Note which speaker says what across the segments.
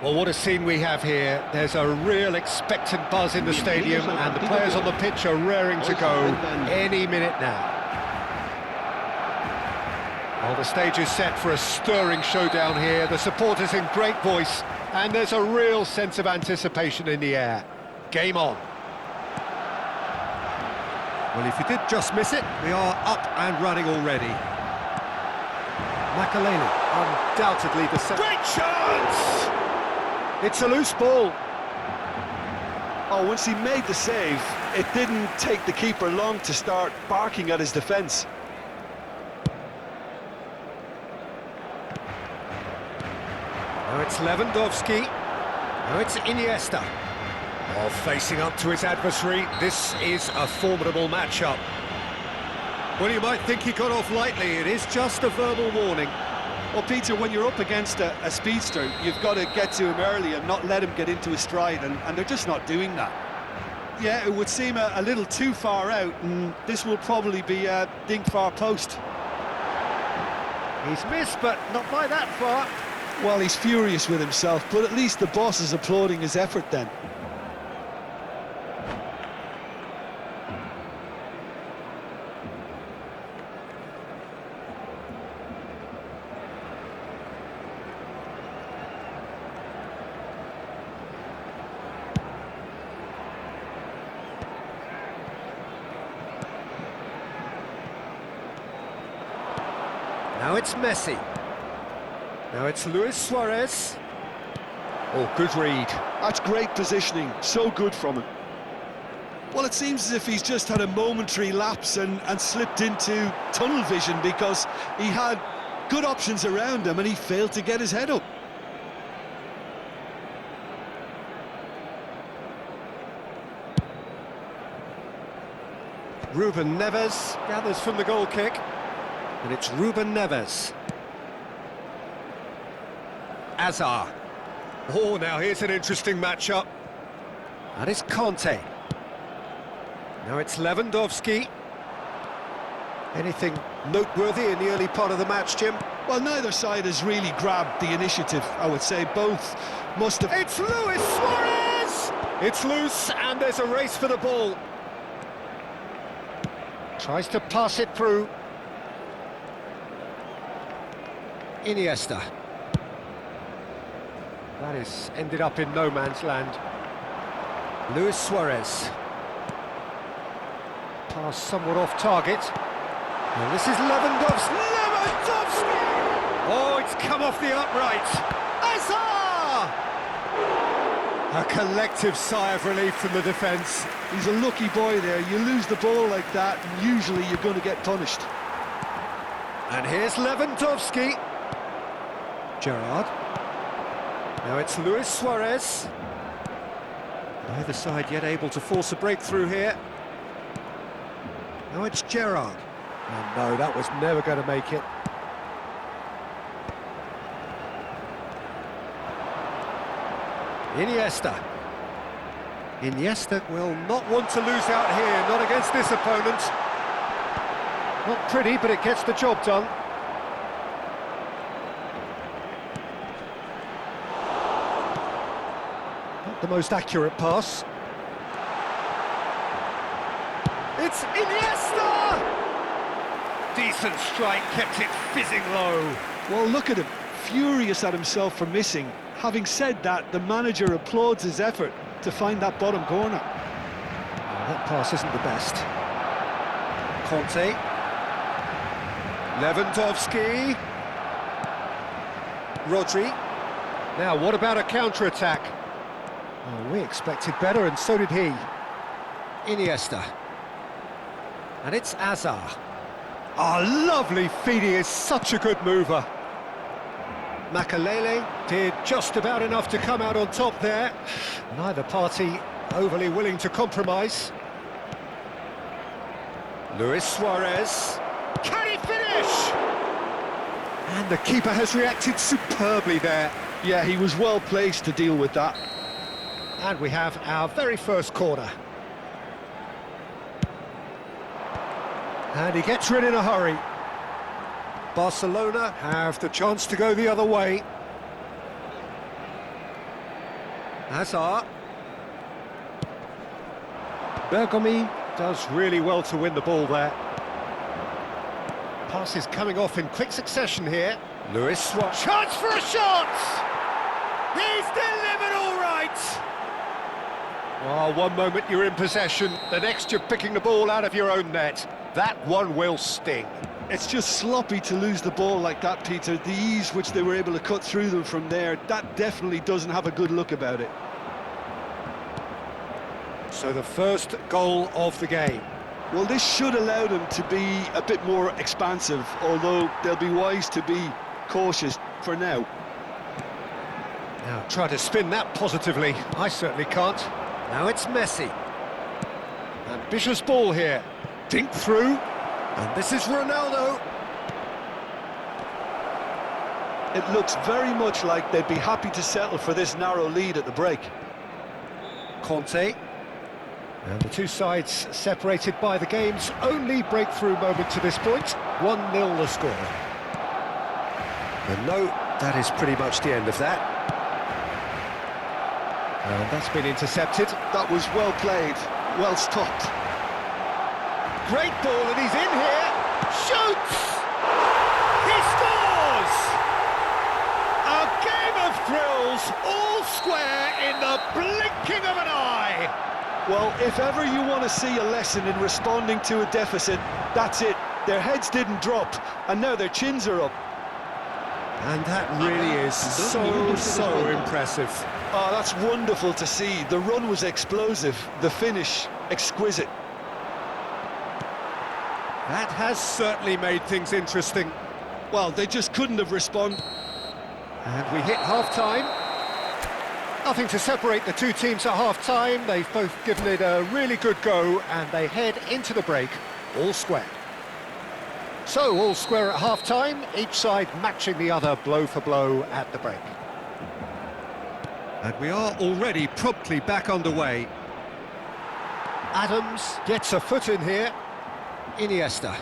Speaker 1: Well, what a scene we have here. There's a real expectant buzz in the stadium, and the players on the pitch are raring to go any minute now. Well, the stage is set for a stirring showdown here. The supporters in great voice, and there's a real sense of anticipation in the air. Game on. Well, if you did just miss it, we are up and running already. Makalele, undoubtedly the great chance! It's a loose ball.
Speaker 2: Oh, once he made the save, it didn't take the keeper long to start barking at his defence.
Speaker 1: Now it's Lewandowski. Now it's Iniesta. Oh, facing up to his adversary, this is a formidable matchup. Well, you might think he got off lightly, it is just a verbal warning.
Speaker 2: Well, Peter, when you're up against a speedster, you've got to get to him early and not let him get into his stride, and they're just not doing that. Yeah, it would seem a little too far out, and this will probably be a dink far post.
Speaker 1: He's missed, but not by that far.
Speaker 2: Well, he's furious with himself, but at least the boss is applauding his effort then.
Speaker 1: Now it's Messi. Now it's Luis Suarez. Oh, good read.
Speaker 2: That's great positioning, so good from him. Well, it seems as if he's just had a momentary lapse and slipped into tunnel vision, because he had good options around him and he failed to get his head up.
Speaker 1: Ruben Neves gathers from the goal kick. And it's Ruben Neves. Azar. Oh, now here's an interesting matchup. And it's Conte. Now it's Lewandowski. Anything noteworthy in the early part of the match, Jim?
Speaker 2: Well, neither side has really grabbed the initiative, I would say. Both must have...
Speaker 1: It's Luis Suarez! It's loose, and there's a race for the ball. Tries to pass it through. Iniesta. That is ended up in no man's land. Luis Suarez. Pass somewhat off target. And this is Lewandowski. Lewandowski! Oh, it's come off the upright. Azar! A collective sigh of relief from the defence.
Speaker 2: He's a lucky boy there. You lose the ball like that, and usually you're going to get punished.
Speaker 1: And here's Lewandowski. Gerrard. Now it's Luis Suarez. Neither side yet able to force a breakthrough here. Now it's Gerrard. Oh no, that was never going to make it. Iniesta. Iniesta will not want to lose out here, not against this opponent. Not pretty, but it gets the job done. The most accurate pass. It's Iniesta! Decent strike, kept it fizzing low.
Speaker 2: Well, look at him, furious at himself for missing. Having said that, the manager applauds his effort to find that bottom corner.
Speaker 1: Oh, that pass isn't the best. Conte. Lewandowski. Rodri. Now, what about a counter-attack? Oh, we expected better, and so did he. Iniesta. And it's Azar. Oh, lovely feed, he is such a good mover. Makalele did just about enough to come out on top there. Neither party overly willing to compromise. Luis Suarez. Can he finish? And the keeper has reacted superbly there.
Speaker 2: Yeah, he was well placed to deal with that.
Speaker 1: And we have our very first corner. And he gets rid in a hurry. Barcelona have the chance to go the other way. Hazard. Bergomi does really well to win the ball there. Pass is coming off in quick succession here. Lewis Suarez. Chance for a shot! He's delivered all right! Oh, one moment you're in possession, the next you're picking the ball out of your own net. That one will sting.
Speaker 2: It's just sloppy to lose the ball like that, Peter. The ease which they were able to cut through them from there, that definitely doesn't have a good look about it.
Speaker 1: So the first goal of the game.
Speaker 2: Well, this should allow them to be a bit more expansive, although they'll be wise to be cautious for now.
Speaker 1: Now try to spin that positively. I certainly can't. Now it's Messi. Ambitious ball here. Dink through. And this is Ronaldo.
Speaker 2: It looks very much like they'd be happy to settle for this narrow lead at the break.
Speaker 1: Conte. And the two sides separated by the game's only breakthrough moment to this point. 1-0 the score. And no, that is pretty much the end of that. And that's been intercepted.
Speaker 2: That was well played, well stopped.
Speaker 1: Great ball, and he's in here. Shoots! He scores! A game of thrills, all square in the blinking of an eye.
Speaker 2: Well, if ever you want to see a lesson in responding to a deficit, that's it. Their heads didn't drop, and now their chins are up.
Speaker 1: And that really is so impressive.
Speaker 2: Oh, that's wonderful to see. The run was explosive, the finish exquisite.
Speaker 1: That has certainly made things interesting.
Speaker 2: Well, they just couldn't have responded.
Speaker 1: And we hit half-time. Nothing to separate the two teams at half-time. They've both given it a really good go, and they head into the break all square. So, all square at half-time, each side matching the other blow for blow at the break. And we are already promptly back underway. Adams gets a foot in here. Iniesta.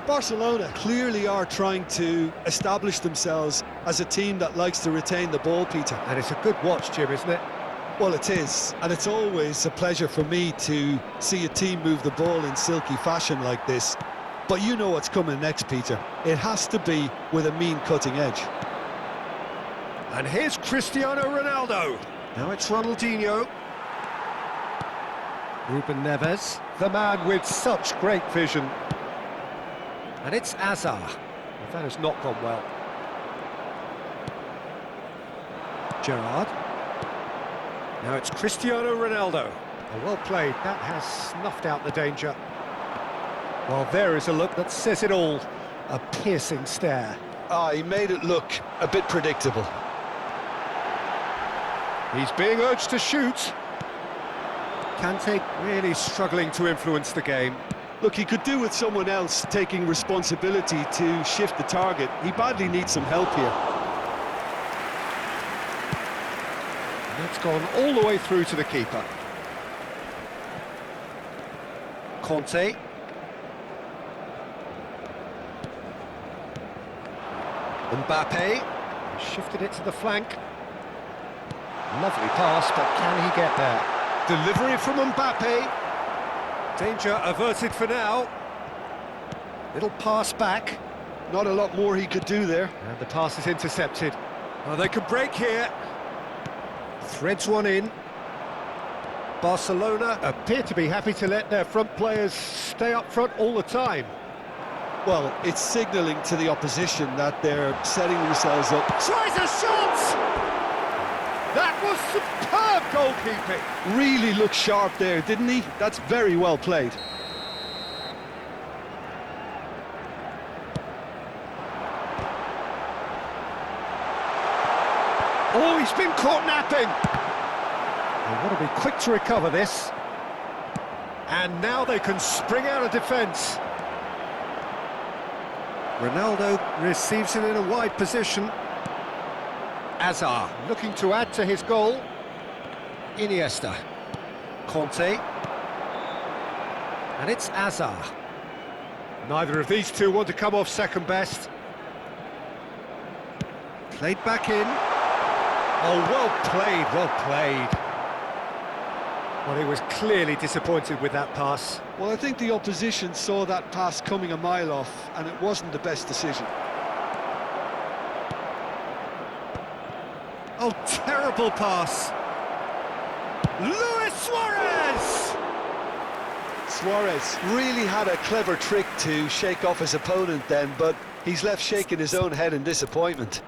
Speaker 2: Barcelona clearly are trying to establish themselves as a team that likes to retain the ball, Peter.
Speaker 1: And it's a good watch, Jim, isn't it?
Speaker 2: Well, it is, and it's always a pleasure for me to see a team move the ball in silky fashion like this. But you know what's coming next, Peter. It has to be with a mean cutting edge.
Speaker 1: And here's Cristiano Ronaldo. Now it's Ronaldinho. Ruben Neves, the man with such great vision. And it's Hazard. Well, that has not gone well. Gerrard. Now it's Cristiano Ronaldo. Oh, well played. That has snuffed out the danger. Well, there is a look that says it all. A piercing stare.
Speaker 2: He made it look a bit predictable.
Speaker 1: He's being urged to shoot. Kante really struggling to influence the game.
Speaker 2: Look, he could do with someone else taking responsibility to shift the target. He badly needs some help here.
Speaker 1: And that's gone all the way through to the keeper. Conte. Mbappe. Shifted it to the flank. Lovely pass, but can he get there? Delivery from Mbappe. Danger averted for now. Little pass back.
Speaker 2: Not a lot more he could do there.
Speaker 1: And the pass is intercepted. Oh, they could break here. Threads one in. Barcelona appear to be happy to let their front players stay up front all the time.
Speaker 2: Well, it's signalling to the opposition that they're setting themselves up.
Speaker 1: Tries a shot! That was superb goalkeeping.
Speaker 2: Really looked sharp there, didn't he? That's very well played.
Speaker 1: Oh, he's been caught napping. They want to be quick to recover this. And now they can spring out of defence. Ronaldo receives it in a wide position. Hazard looking to add to his goal. Iniesta. Conte. And it's Hazard. Neither of these two want to come off second best. Played back in. Oh, well played, well played. Well, he was clearly disappointed with that pass.
Speaker 2: Well, I think the opposition saw that pass coming a mile off, and it wasn't the best decision.
Speaker 1: Oh, terrible pass. Luis Suarez!
Speaker 2: Suarez really had a clever trick to shake off his opponent then, but he's left shaking his own head in disappointment.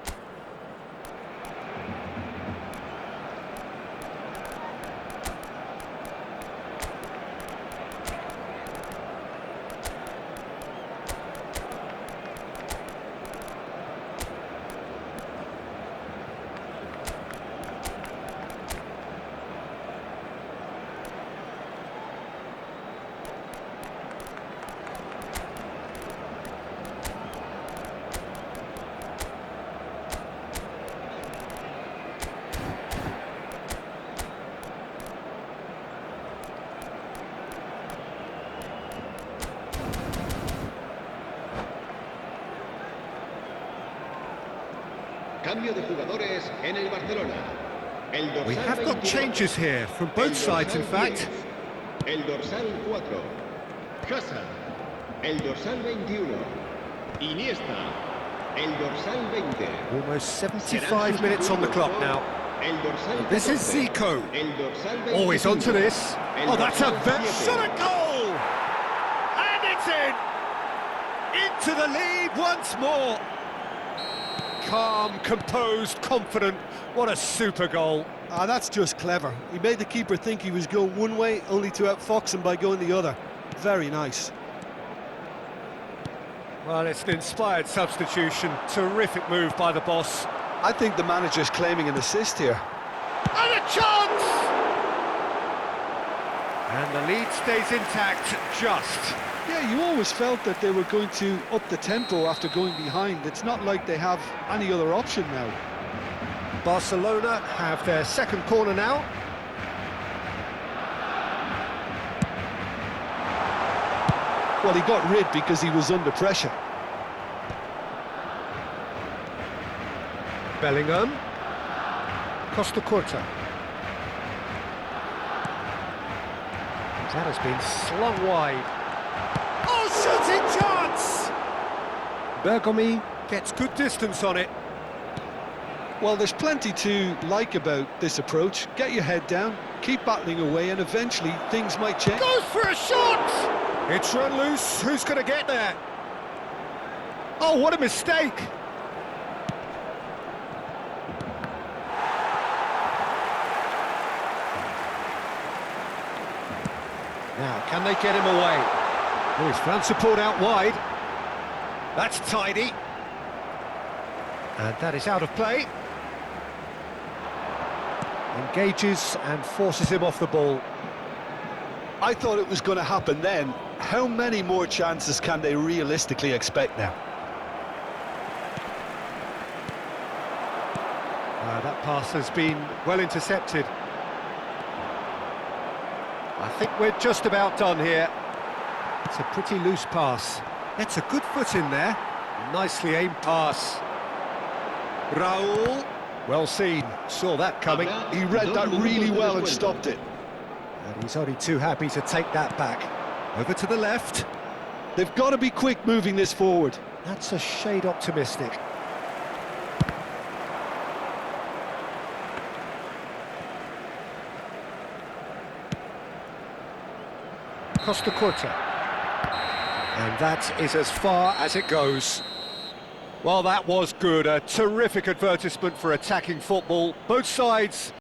Speaker 3: Cambio de jugadores en el Barcelona. El dorsal
Speaker 1: We have got
Speaker 3: 22,
Speaker 1: changes here, from
Speaker 3: el
Speaker 1: both sides in
Speaker 3: dorsal
Speaker 1: fact.
Speaker 3: 10, el dorsal 4, Hazard. El dorsal 21, Iniesta. El dorsal 20.
Speaker 1: Almost 75 minutes on the clock now.
Speaker 3: El dorsal
Speaker 1: This is
Speaker 3: 14,
Speaker 1: Zico.
Speaker 3: El dorsal 25,
Speaker 1: Oh, he's onto this.
Speaker 3: el
Speaker 1: Oh, that's a
Speaker 3: dorsal
Speaker 1: very
Speaker 3: 7.
Speaker 1: shot at goal! And it's in! Into the lead once more. Calm, composed, confident. What a super goal.
Speaker 2: Ah, that's just clever. He made the keeper think he was going one way, only to outfox him by going the other. Very nice.
Speaker 1: Well, it's an inspired substitution. Terrific move by the boss.
Speaker 2: I think the manager's claiming an assist here.
Speaker 1: And a chance! And the lead stays intact, just.
Speaker 2: Yeah, you always felt that they were going to up the tempo after going behind. It's not like they have any other option now.
Speaker 1: Barcelona have their second corner now.
Speaker 2: Well, he got rid because he was under pressure.
Speaker 1: Bellingham. Costa Curta. That has been slung wide. Oh, shooting chance! Bergomi gets good distance on it.
Speaker 2: Well, there's plenty to like about this approach. Get your head down, keep battling away, and eventually things might change.
Speaker 1: Goes for a shot! It's run loose. Who's going to get there? Oh, what a mistake! Now, can they get him away? Oh, he's found support out wide. That's tidy. And that is out of play. Engages and forces him off the ball.
Speaker 2: I thought it was going to happen then. How many more chances can they realistically expect now?
Speaker 1: That pass has been well intercepted. I think we're just about done here. It's a pretty loose pass. That's a good foot in there. Nicely aimed pass. Raul. Well seen. Saw that coming.
Speaker 2: He read that really well and stopped it.
Speaker 1: And he's only too happy to take that back. Over to the left.
Speaker 2: They've got to be quick moving this forward.
Speaker 1: That's a shade optimistic. Costa Curta. And that is as far as it goes. Well, that was good. A terrific advertisement for attacking football. Both sides